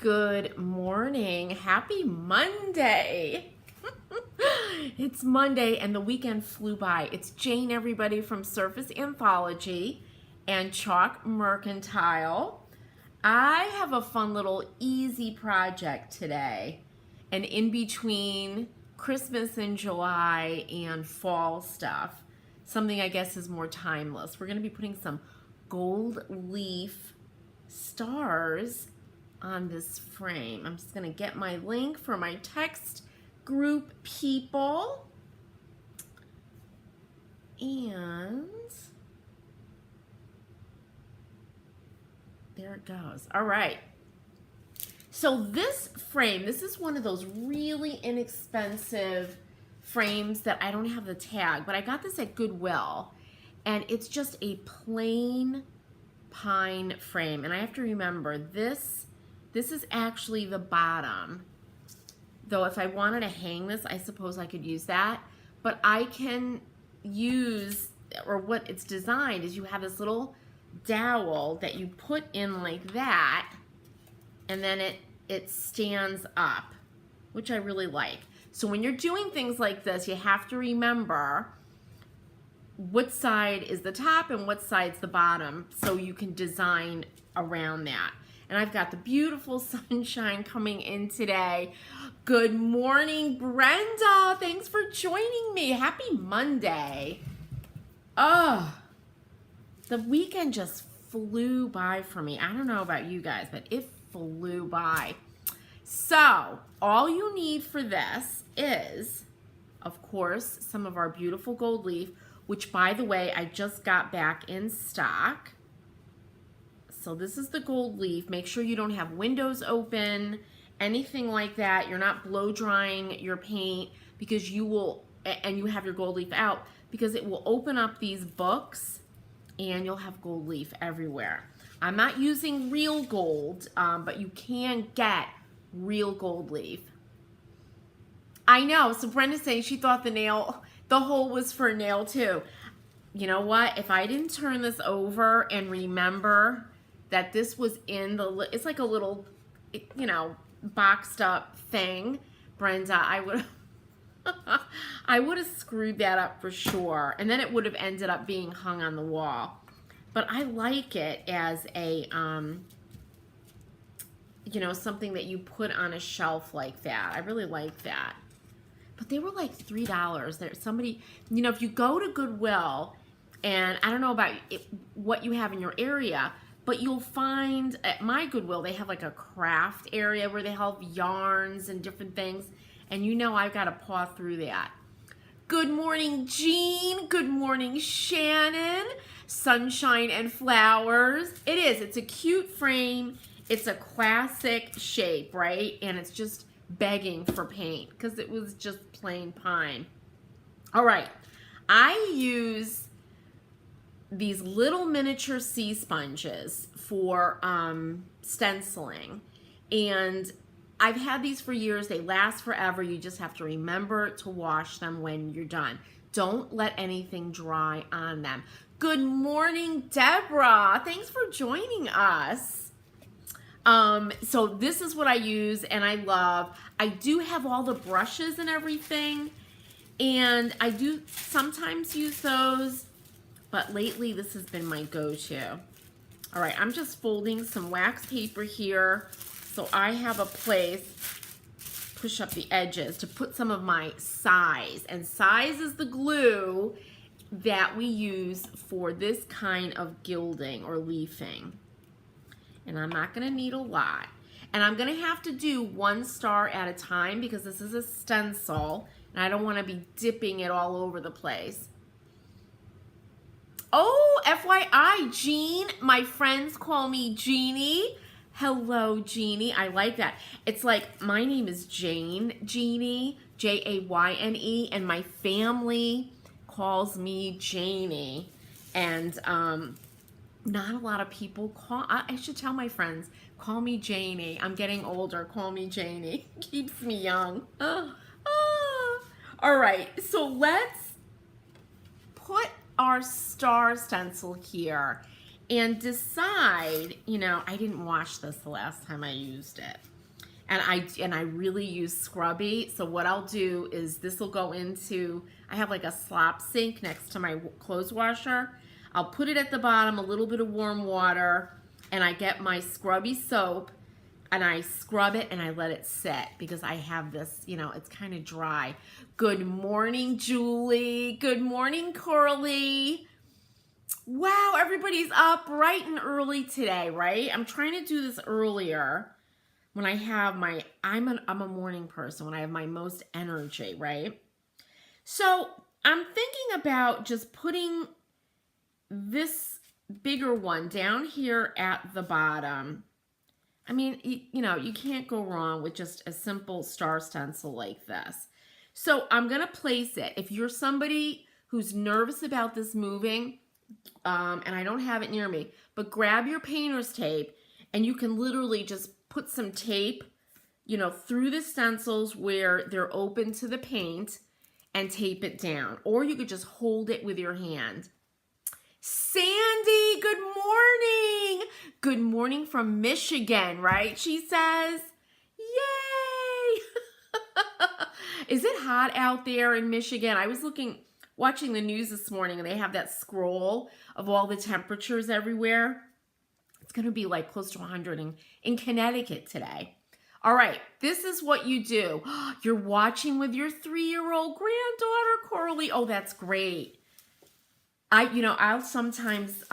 Good morning. Happy Monday. It's Monday and the weekend flew by. It's Jane, everybody, from Surface Anthology and Chalk Mercantile. I have a fun little easy project today, and in between Christmas in July and fall stuff, something I guess is more timeless. We're going to be putting some gold leaf stars on this frame. I'm just going to get my link for my text group people. And there it goes. All right. So this frame, this is one of those really inexpensive frames that I don't have the tag, but I got this at Goodwill, and it's just a plain pine frame. And I have to remember, this is actually the bottom. Though if I wanted to hang this, I suppose I could use that. But I can use, or what it's designed is you have this little dowel that you put in like that, and then it stands up, which I really like. So when you're doing things like this, you have to remember what side is the top and what side's the bottom, so you can design around that. And I've got the beautiful sunshine coming in today. Good morning, Brenda. Thanks for joining me. Happy Monday. Oh, the weekend just flew by for me. I don't know about you guys, but it flew by. So all you need for this is, of course, some of our beautiful gold leaf, which, by the way, I just got back in stock. So this is the gold leaf. Make sure you don't have windows open, anything like that. You're not blow drying your paint, because you will, and you have your gold leaf out, because it will open up these books and you'll have gold leaf everywhere. I'm not using real gold, but you can get real gold leaf. I know, so Brenda's saying she thought the hole was for a nail too. You know what? If I didn't turn this over and remember that this was in the, it's like a little, you know, boxed up thing, Brenda, I would have screwed that up for sure. And then it would have ended up being hung on the wall. But I like it as a, you know, something that you put on a shelf like that. I really like that. But they were like $3. There's somebody, you know, if you go to Goodwill, and I don't know about what you have in your area, but you'll find at my Goodwill, they have like a craft area where they have yarns and different things. And you know I've got to paw through that. Good morning, Jean. Good morning, Shannon. Sunshine and flowers. It is. It's a cute frame. It's a classic shape, right? And it's just begging for paint because it was just plain pine. All right. I use these little miniature sea sponges for stenciling, and I've had these for years. They last forever. You just have to remember to wash them when you're done. Don't let anything dry on them. Good morning, Deborah. Thanks for joining us. So this is what I use and I love. I do have all the brushes and everything, and I do sometimes use those, but lately this has been my go-to. All right, I'm just folding some wax paper here so I have a place, push up the edges, to put some of my size. And size is the glue that we use for this kind of gilding or leafing. And I'm not gonna need a lot. And I'm gonna have to do one star at a time because this is a stencil and I don't wanna be dipping it all over the place. Oh, FYI, Jean, my friends call me Jeannie. Hello, Jeannie. I like that. It's like, my name is Jane, Jeannie, Jayne, and my family calls me Janie. And not a lot of people call, I should tell my friends, call me Janie. I'm getting older, call me Janie. Keeps me young. All right, so let's put our star stencil here and decide, you know, I didn't wash this the last time I used it. And I really use scrubby. So what I'll do is this will go into, I have like a slop sink next to my clothes washer. I'll put it at the bottom, a little bit of warm water, and I get my scrubby soap and I scrub it and I let it sit because I have this, you know, it's kind of dry. Good morning, Julie. Good morning, Curly. Wow, everybody's up bright and early today, right? I'm trying to do this earlier when I have my, I'm a morning person, when I have my most energy, right? So I'm thinking about just putting this bigger one down here at the bottom. I mean, you know, you can't go wrong with just a simple star stencil like this. So I'm gonna place it. If you're somebody who's nervous about this moving, and I don't have it near me, but grab your painter's tape and you can literally just put some tape, you know, through the stencils where they're open to the paint and tape it down. Or you could just hold it with your hand. Sandy, good morning. Good morning from Michigan, right? She says, yay. Is it hot out there in Michigan? I was watching the news this morning and they have that scroll of all the temperatures everywhere. It's going to be like close to 100 in Connecticut today. All right, this is what you do. You're watching with your 3-year-old granddaughter, Coralie. Oh, that's great. I'll sometimes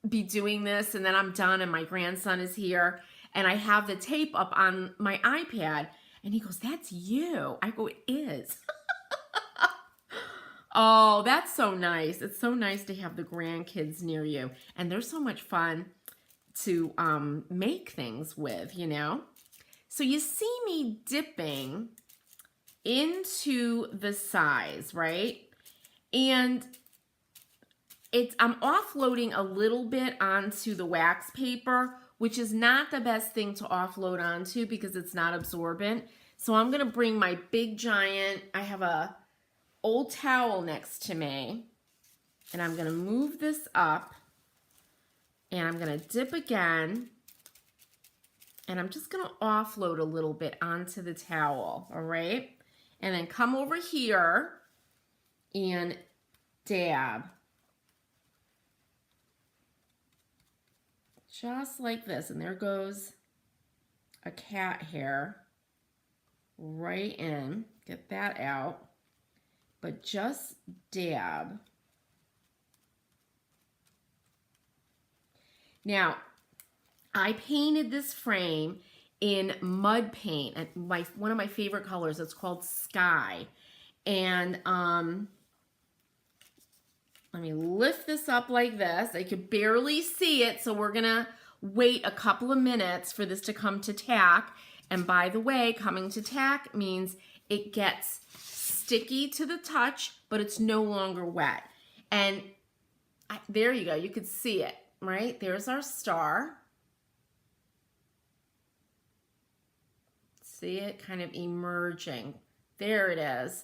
be doing this and then I'm done and my grandson is here and I have the tape up on my iPad and he goes, that's you. I go, it is. Oh, that's so nice. It's so nice to have the grandkids near you. And they're so much fun to make things with, you know? So you see me dipping into the size, right? And I'm offloading a little bit onto the wax paper, which is not the best thing to offload onto because it's not absorbent. So I'm going to bring my big giant, I have a old towel next to me, and I'm going to move this up, and I'm going to dip again, and I'm just going to offload a little bit onto the towel, all right? And then come over here and dab. Just like this, and there goes a cat hair right in. Get that out. But just dab. Now, I painted this frame in mud paint, one of my favorite colors. It's called Sky. And let me lift this up like this. I could barely see it, so we're gonna wait a couple of minutes for this to come to tack. And by the way, coming to tack means it gets sticky to the touch, but it's no longer wet. And there you go. You could see it, right? There's our star. See it kind of emerging. There it is.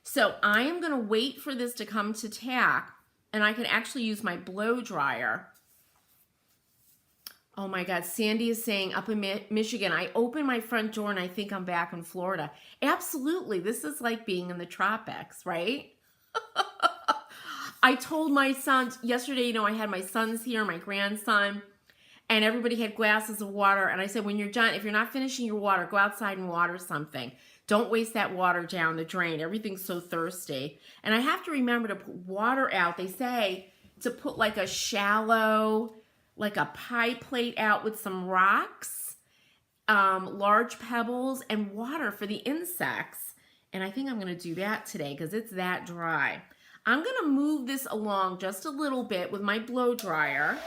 So I am going to wait for this to come to tack, and I can actually use my blow dryer. Oh my God, Sandy is saying up in Michigan, I open my front door and I think I'm back in Florida. Absolutely, this is like being in the tropics, right? I told my sons yesterday, you know, I had my sons here, my grandson, and everybody had glasses of water. And I said, when you're done, if you're not finishing your water, go outside and water something. Don't waste that water down the drain. Everything's so thirsty. And I have to remember to put water out. They say to put like a shallow, like a pie plate out with some rocks, large pebbles, and water for the insects. And I think I'm going to do that today because it's that dry. I'm going to move this along just a little bit with my blow dryer,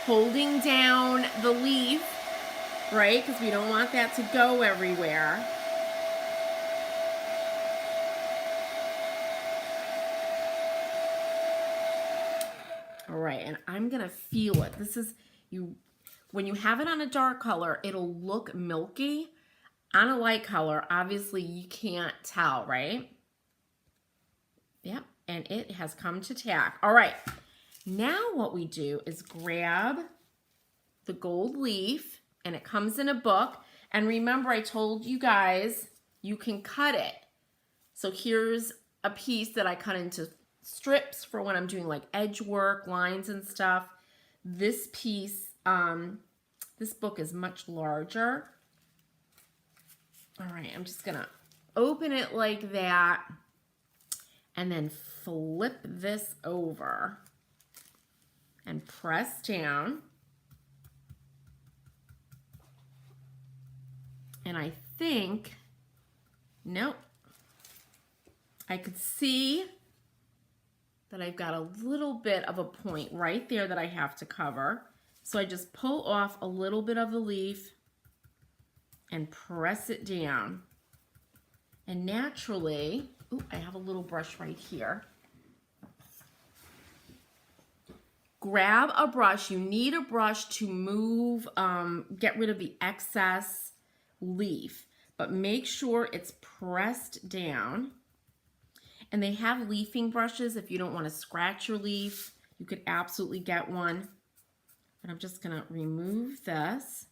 holding down the leaf, right? Because we don't want that to go everywhere. All right, and I'm gonna feel it. This is, when you have it on a dark color, it'll look milky. On a light color, obviously you can't tell, right? Yep, and it has come to tack. All right, now what we do is grab the gold leaf and it comes in a book. And remember, I told you guys you can cut it. So here's a piece that I cut into strips for when I'm doing like edge work, lines and stuff. This piece, this book is much larger. All right, I'm just gonna open it like that and then flip this over and press down. And I think, nope, I could see that I've got a little bit of a point right there that I have to cover. So I just pull off a little bit of the leaf and press it down. And naturally, ooh, I have a little brush right here. Grab a brush. You need a brush to move, get rid of the excess leaf, but make sure it's pressed down. And they have leafing brushes. If you don't want to scratch your leaf, you could absolutely get one. But I'm just going to remove this.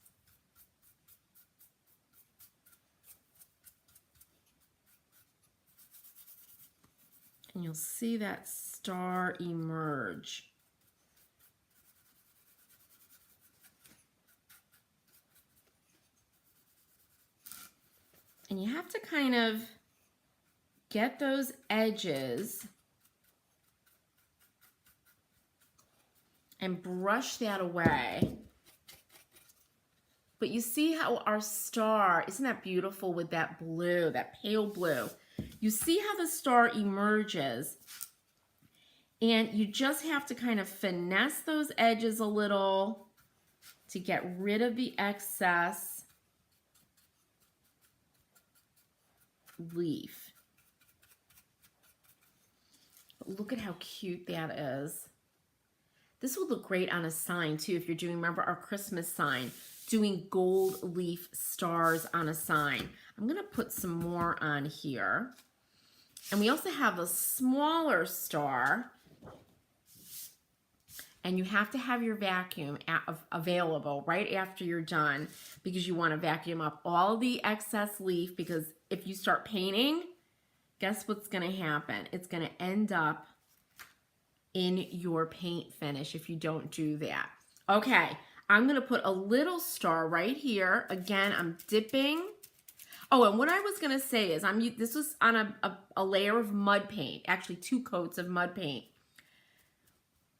And you'll see that star emerge. And you have to kind of get those edges and brush that away. But you see how our star, isn't that beautiful with that blue, that pale blue? You see how the star emerges, and you just have to kind of finesse those edges a little to get rid of the excess leaf. Look at how cute that is. This will look great on a sign too if you're doing, remember our Christmas sign, doing gold leaf stars on a sign. I'm going to put some more on here. And we also have a smaller star. And you have to have your vacuum available right after you're done, because you want to vacuum up all the excess leaf, because if you start painting, guess what's going to happen? It's going to end up in your paint finish if you don't do that. Okay, I'm going to put a little star right here. Again, I'm dipping. Oh, and what I was going to say is this was on a layer of mud paint, actually 2 coats of mud paint.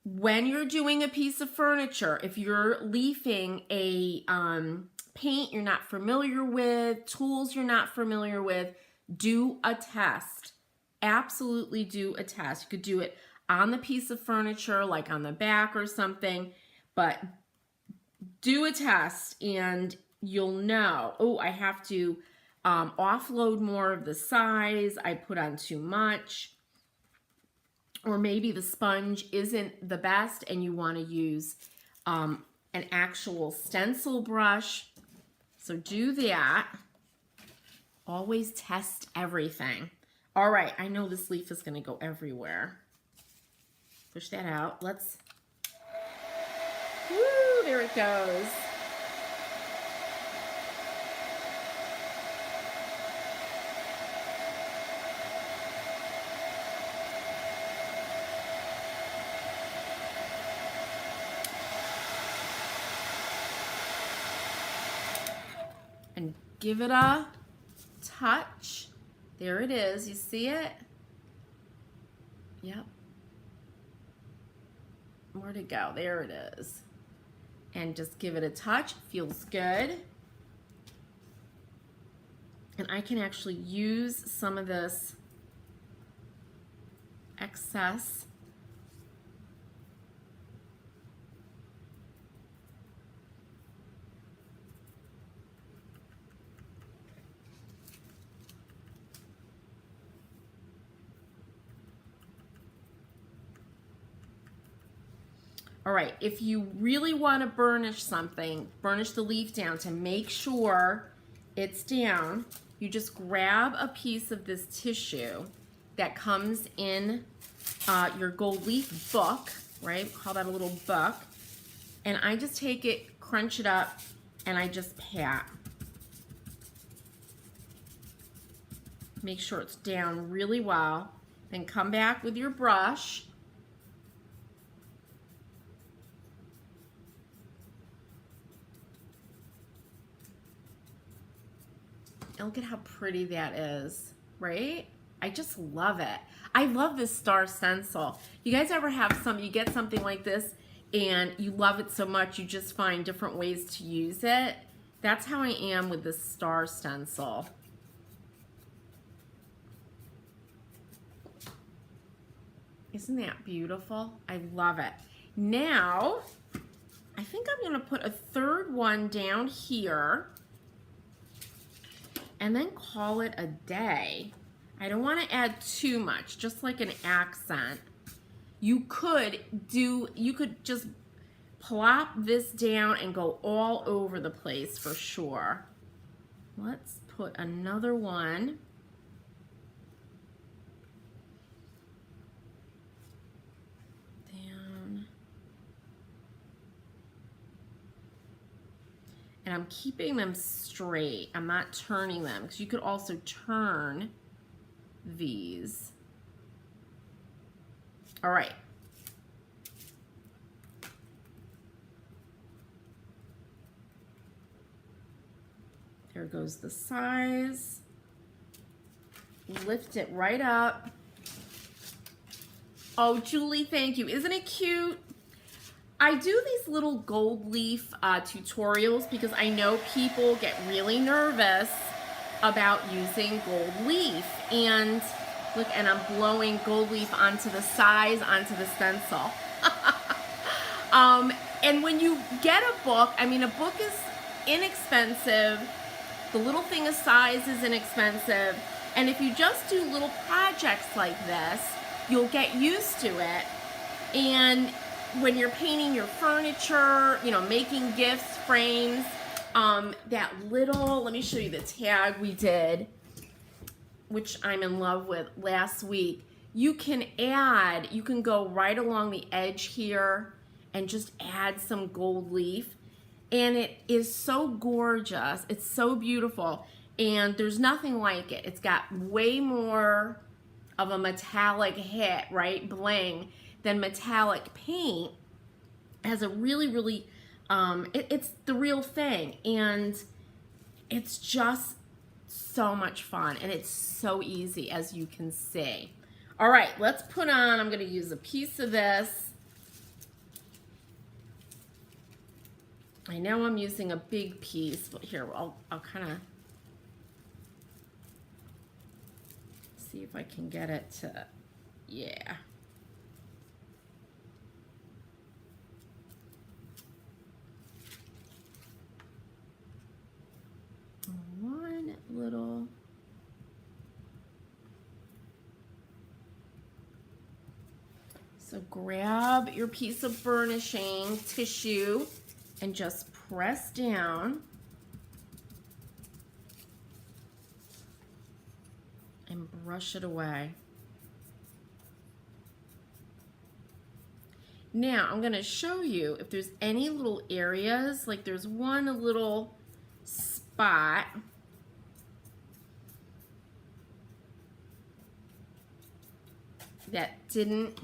When you're doing a piece of furniture, if you're leafing a paint you're not familiar with, tools you're not familiar with, do a test. Absolutely do a test. You could do it on the piece of furniture, like on the back or something, but do a test and you'll know, oh, I have to offload more of the size, I put on too much. Or maybe the sponge isn't the best and you want to use an actual stencil brush. So do that. Always test everything. All right, I know this leaf is going to go everywhere. Push that out. Let's, woo, there it goes. And give it a touch. There it is. You see it? Yep. Where'd it go? There it is. And just give it a touch. Feels good. And I can actually use some of this excess . All right, if you really want to burnish something, burnish the leaf down to make sure it's down, you just grab a piece of this tissue that comes in your gold leaf book, right? Call that a little book. And I just take it, crunch it up, and I just pat. Make sure it's down really well. Then come back with your brush. And look at how pretty that is, right? I just love it. I love this star stencil. You guys ever have you get something like this and you love it so much you just find different ways to use it? That's how I am with this star stencil. Isn't that beautiful? I love it. Now, I think I'm gonna put a third one down here and then call it a day. I don't wanna add too much, just like an accent. You could just plop this down and go all over the place for sure. Let's put another one. And I'm keeping them straight. I'm not turning them, because you could also turn these. All right. There goes the size. Lift it right up. Oh, Julie, thank you. Isn't it cute? I do these little gold leaf tutorials because I know people get really nervous about using gold leaf. And look, and I'm blowing gold leaf onto the size, onto the stencil. And when you get a book, I mean, a book is inexpensive. The little thing of size is inexpensive. And if you just do little projects like this, you'll get used to it. And when you're painting your furniture, you know, making gifts, frames, that little, let me show you the tag we did, which I'm in love with last week. You can go right along the edge here and just add some gold leaf. And it is so gorgeous. It's so beautiful. And there's nothing like it. It's got way more of a metallic hit, right? Bling. Than metallic paint. It has a really, really, it's the real thing. And it's just so much fun. And it's so easy, as you can see. All right, let's put on, I'm gonna use a piece of this. I know I'm using a big piece, but here, I'll kind of see if I can get it to, yeah. One little, so grab your piece of burnishing tissue and just press down and brush it away. Now I'm going to show you if there's any little areas, like there's one little spot that didn't,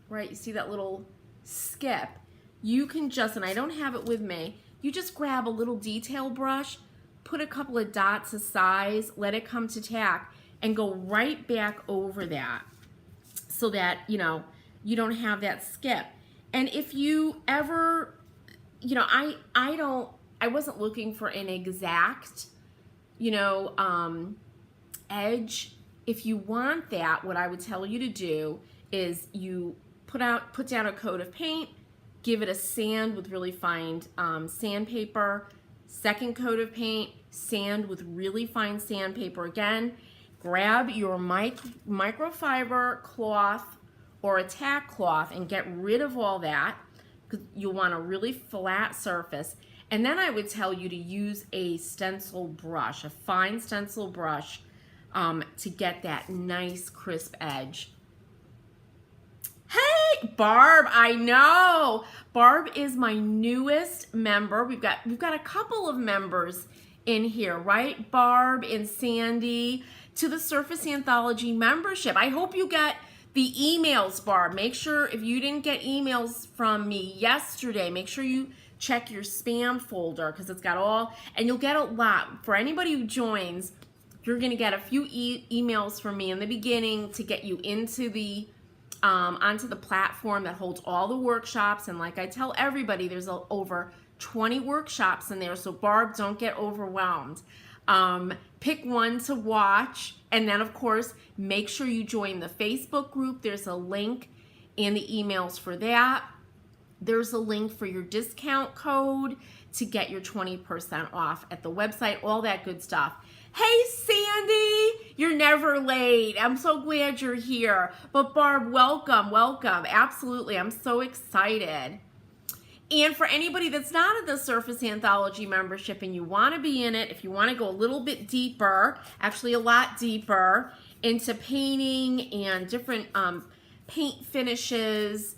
right, you see that little skip, you can just, and I don't have it with me, you just grab a little detail brush, put a couple of dots of size, let it come to tack, and go right back over that so that, you know, you don't have that skip. And if you ever, you know, I wasn't looking for an exact, you know, edge. If you want that, what I would tell you to do is you put down a coat of paint, give it a sand with really fine sandpaper, second coat of paint, sand with really fine sandpaper again, grab your microfiber cloth or a tack cloth and get rid of all that, because you'll want a really flat surface. And then I would tell you to use a stencil brush, a fine stencil brush, to get that nice crisp edge. Hey, Barb, I know. Barb is my newest member. We've got a couple of members in here, right? Barb and Sandy to the Surface Anthology membership. I hope you get the emails, Barb. Make sure if you didn't get emails from me yesterday, make sure you check your spam folder because it's got all, and you'll get a lot. For anybody who joins, you're going to get a few emails from me in the beginning to get you into the onto the platform that holds all the workshops. And like I tell everybody, there's over 20 workshops in there. So Barb, don't get overwhelmed. Pick one to watch. And then of course, make sure you join the Facebook group. There's a link in the emails for that. There's a link for your discount code to get your 20% off at the website, all that good stuff. Hey, Sandy, you're never late. I'm so glad you're here. But Barb, welcome, welcome. Absolutely, I'm so excited. And for anybody that's not at the Surface Anthology membership and you want to be in it, if you want to go a little bit deeper, actually a lot deeper, into painting and different paint finishes,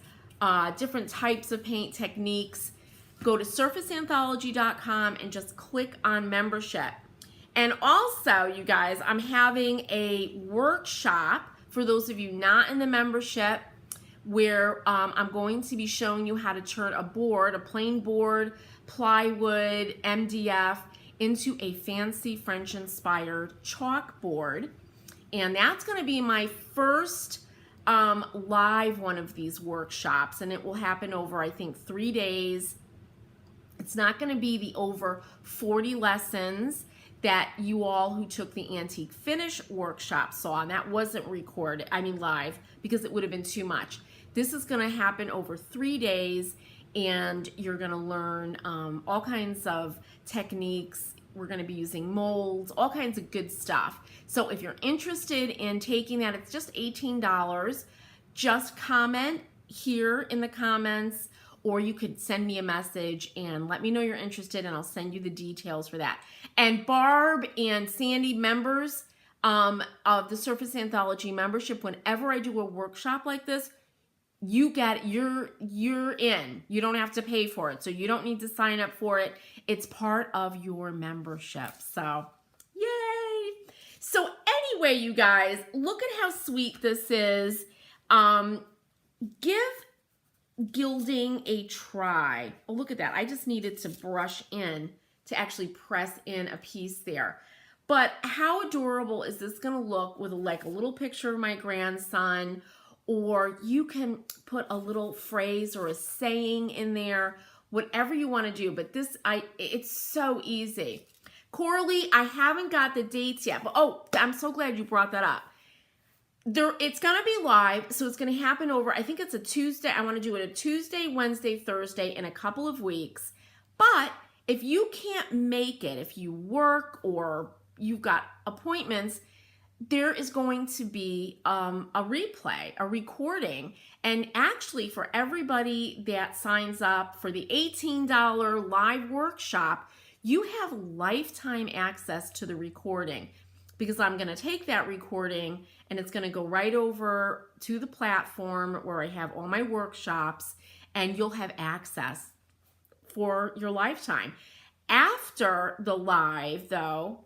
different types of paint techniques, go to surfaceanthology.com and just click on membership. And also, you guys, I'm having a workshop for those of you not in the membership where I'm going to be showing you how to turn a board, a plain board, plywood, MDF, into a fancy French-inspired chalkboard. And that's going to be my first live one of these workshops, and it will happen over, I think, 3 days. It's not going to be the over 40 lessons that you all who took the Antique Finish workshop saw, and that wasn't recorded, I mean live, because it would have been too much. This is going to happen over 3 days, and you're going to learn all kinds of techniques. We're going to be using molds, all kinds of good stuff. So if you're interested in taking that, it's just $18. Just comment here in the comments, or you could send me a message and let me know you're interested, and I'll send you the details for that. And Barb and Sandy, members of the Surface Anthology membership, whenever I do a workshop like this, you get, you're in. You don't have to pay for it, so you don't need to sign up for it. It's part of your membership. So, yay! So anyway, you guys, look at how sweet this is. Give gilding a try. Oh, look at that. I just needed to brush in to actually press in a piece there. But how adorable is this going to look with like a little picture of my grandson, or you can put a little phrase or a saying in there, whatever you want to do. But this, it's so easy. Coralie, I haven't got the dates yet, but oh, I'm so glad you brought that up. It's going to be live, so it's going to happen over, I think it's a Tuesday. I want to do it a Tuesday, Wednesday, Thursday in a couple of weeks. But if you can't make it, if you work or you've got appointments, there is going to be a replay, a recording. And actually, for everybody that signs up for the $18 live workshop, you have lifetime access to the recording, because I'm going to take that recording and it's going to go right over to the platform where I have all my workshops, and you'll have access for your lifetime. After the live, though,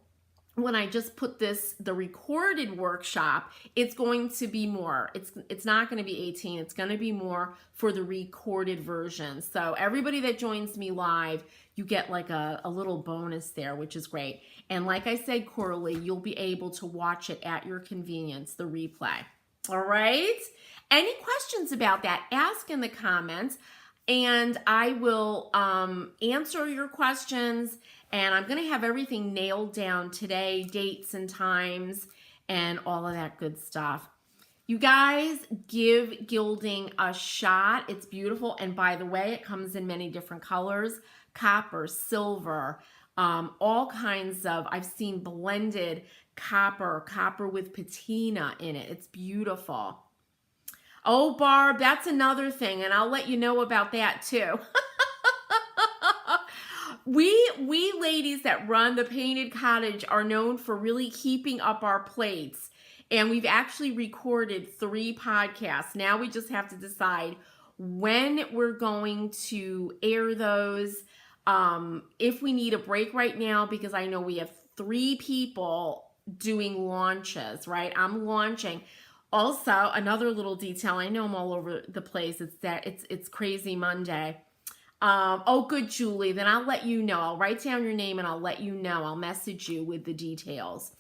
when I just put the recorded workshop, it's going to be more. It's not going to be 18. It's going to be more for the recorded version. So everybody that joins me live, you get like a little bonus there, which is great. And like I said, Coralie, you'll be able to watch it at your convenience, the replay. All right? Any questions about that, ask in the comments, and I will answer your questions. And I'm going to have everything nailed down today, dates and times and all of that good stuff. You guys, give gilding a shot. It's beautiful. And by the way, it comes in many different colors: copper, silver, all kinds of, I've seen blended copper with patina in it. It's beautiful. Oh, Barb, that's another thing, and I'll let you know about that too. We ladies that run the Painted Cottage are known for really keeping up our plates. And we've actually recorded 3 podcasts. Now we just have to decide when we're going to air those. If we need a break right now, because I know we have 3 people doing launches, right? I'm launching. Also, another little detail, I know I'm all over the place. It's that it's Crazy Monday. Oh, good, Julie. Then I'll let you know. I'll write down your name and I'll let you know. I'll message you with the details.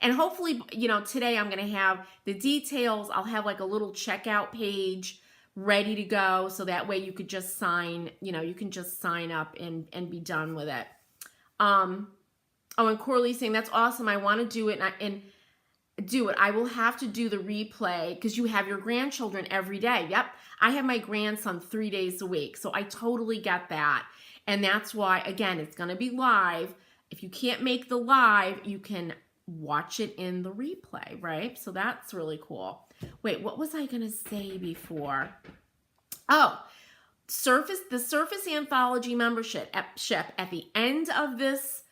And hopefully, today I'm going to have the details. I'll have like a little checkout page ready to go. So that way you could just sign, you can just sign up and be done with it. Oh, and Corley's saying, that's awesome. I want to do it and do it. I will have to do the replay because you have your grandchildren every day. Yep. I have my grandson 3 days a week. So I totally get that. And that's why, again, it's going to be live. If you can't make the live, you can watch it in the replay, right? So that's really cool. Wait, what was I going to say before? Oh, the Surface Anthology membership at the end of this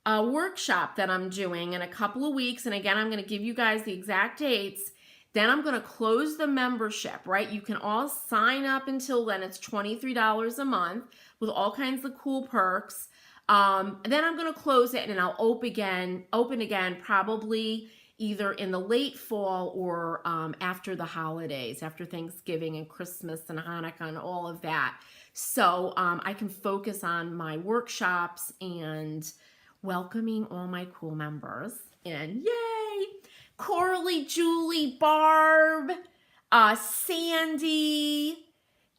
workshop that I'm doing in a couple of weeks. And again, I'm going to give you guys the exact dates. Then I'm going to close the membership, right? You can all sign up until then. It's $23 a month with all kinds of cool perks. Then I'm going to close it and I'll open again, probably either in the late fall or after the holidays, after Thanksgiving and Christmas and Hanukkah and all of that. So I can focus on my workshops and welcoming all my cool members. And yay! Coralie, Julie, Barb, Sandy,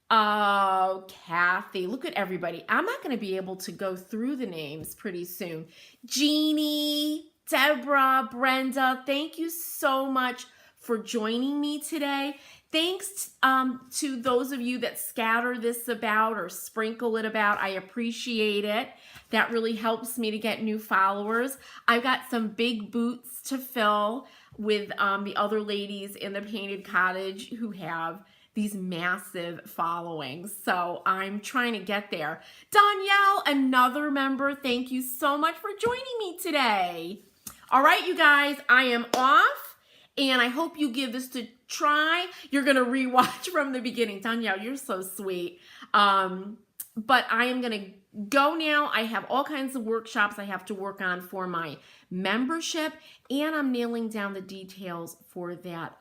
Kathy. Look at everybody. I'm not going to be able to go through the names pretty soon. Jeannie, Deborah, Brenda, thank you so much for joining me today. Thanks to those of you that scatter this about or sprinkle it about. I appreciate it. That really helps me to get new followers. I've got some big boots to fill with the other ladies in the Painted Cottage who have these massive followings. So I'm trying to get there. Danielle, another member, thank you so much for joining me today. All right, you guys, I am off. And I hope you give this a try. You're going to rewatch from the beginning. Danielle, you're so sweet. But I am going to go now. I have all kinds of workshops I have to work on for my membership. And I'm nailing down the details for that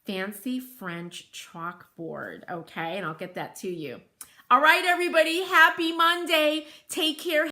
fancy French chalkboard. Okay, and I'll get that to you. All right, everybody. Happy Monday. Take care.